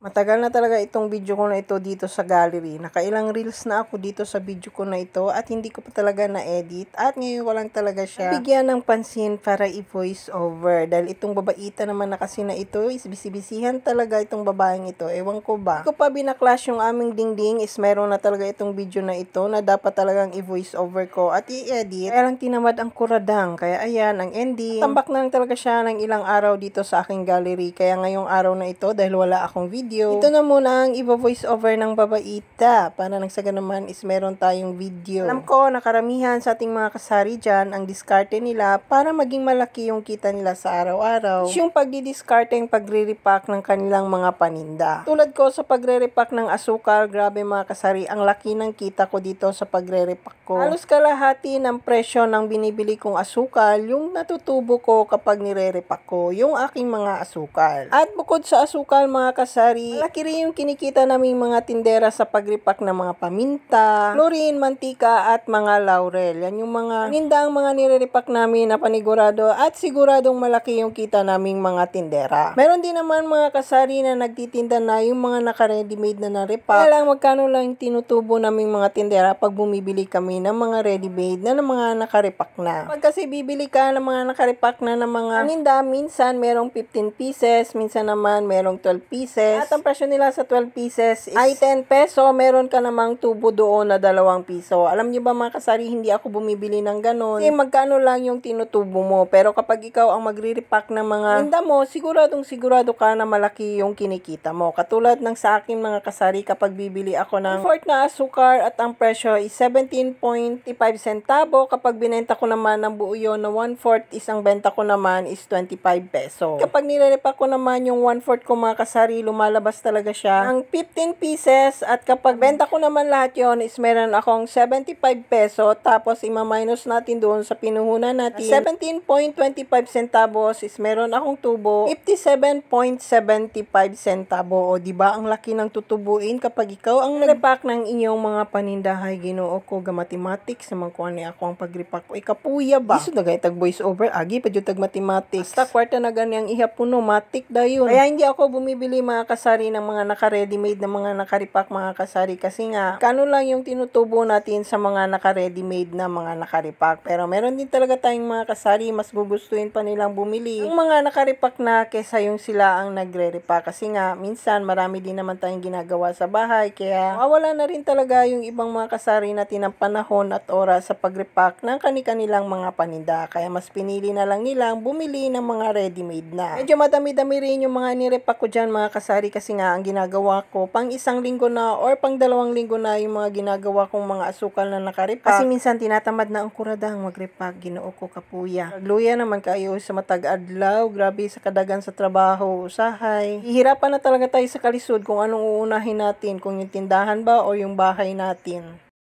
Matagal na talaga itong video ko na ito dito sa gallery. Nakailang reels na ako dito sa video ko na ito at hindi ko pa talaga na-edit. At ngayon ko lang talaga siya bigyan ng pansin para i-voice over. Dahil itong babaita naman na kasi na ito is bisibisihan talaga itong babaeng ito. Ewan ko ba. Hindi ko pa binaklash yung aming dingding is meron na talaga itong video na ito na dapat talagang i-voice over ko at i-edit. Kaya lang tinamad ang kuradang. Kaya ayan ang ending. Tambak na lang talaga siya ng ilang araw dito sa aking gallery. Kaya ngayong araw na ito dahil wala akong video. Ito na muna ang i-voice over ng babaita. Para nang sa naman is meron tayong video. Alam ko na karamihan sa ating mga kasari dyan, ang diskarte nila para maging malaki yung kita nila sa araw-araw. Yung pagdi-diskarte yung pagre-repack ng kanilang mga paninda. Tulad ko sa pagre-repack ng asukal, grabe mga kasari, ang laki ng kita ko dito sa pagre-repack ko. Halos kalahati ng presyo ng binibili kong asukal, yung natutubo ko kapag nire-repack ko, yung aking mga asukal. At bukod sa asukal mga kasari, malaki rin yung kinikita naming mga tindera sa pagripak ng mga paminta, chlorine, mantika, at mga laurel. Yan yung mga nindang mga nire-repack namin na panigurado at siguradong malaki yung kita naming mga tindera. Meron din naman mga kasari na nagtitinda na yung mga naka-ready-made na na-repack. Kaya lang magkano lang yung tinutubo naming mga tindera pag bumibili kami ng mga ready-made na ng mga naka-repack na. Pag kasi bibili ka ng mga naka-repack na ng mga ninda, minsan merong 15 pieces, minsan naman merong 12 pieces. At ang presyo nila sa 12 pieces ay 10 peso. Meron ka namang tubo doon na 2 piso. Alam niyo ba mga kasari, hindi ako bumibili ng ganun. Kasi magkano lang yung tinutubo mo. Pero kapag ikaw ang magre-repack ng mga tinda mo, sigurado ka na malaki yung kinikita mo. Katulad ng sa akin mga kasari, kapag bibili ako ng 1/4 na asukar at ang presyo is 17.5 centavo. Kapag binenta ko naman ng buo yun na 1/4, isang benta ko naman is 25 peso. Kapag nire-repack ko naman yung 1/4 ko mga kasari, lumalabas talaga siya ng 15 pieces at kapag benta ko naman lahat yon is meron akong 75 peso tapos ima-minus natin doon sa pinuhunan natin 17.25 centavos is meron akong tubo 57.75 centavo. O diba ang laki ng tutubuin kapag ikaw ang nag-repack ng inyong mga panindahay. Ginoo ko ga mathematics naman ko ani ako ang pag-repack ko ikapuya ba iso dagay tag voice over agi pa jud tag mathematics basta kwarta na ganyang ihapuno matik dayon. Kaya hindi ako bumibili mga kasari ng mga naka-ready-made na mga naka-repack mga kasari kasi nga kano lang yung tinutubo natin sa mga naka-ready-made na mga naka-repack. Pero meron din talaga tayong mga kasari mas gugustuhin pa nilang bumili yung mga naka-repack na kesa yung sila ang nagre-repack kasi nga minsan marami din naman tayong ginagawa sa bahay kaya mawala na rin talaga yung ibang mga kasari natin ng panahon at oras sa pag-repack ng kanilang mga paninda. Kaya mas pinili na lang nilang bumili ng mga ready-made na. Medyo madami-dami rin yung mga nirepack ko dyan mga kasari kasi nga ang ginagawa ko pang isang linggo na or pang 2 linggo na yung mga ginagawa kong mga asukal na nakarepack. Kasi minsan tinatamad na ang kuradang magrepack. Ginoo ko kapuya. Nagluya naman kayo sa matag adlaw. Grabe sa kadagan sa trabaho. Usahay. Hihirapan na talaga tayo sa kalisod kung anong uunahin natin. Kung yung tindahan ba o yung bahay natin.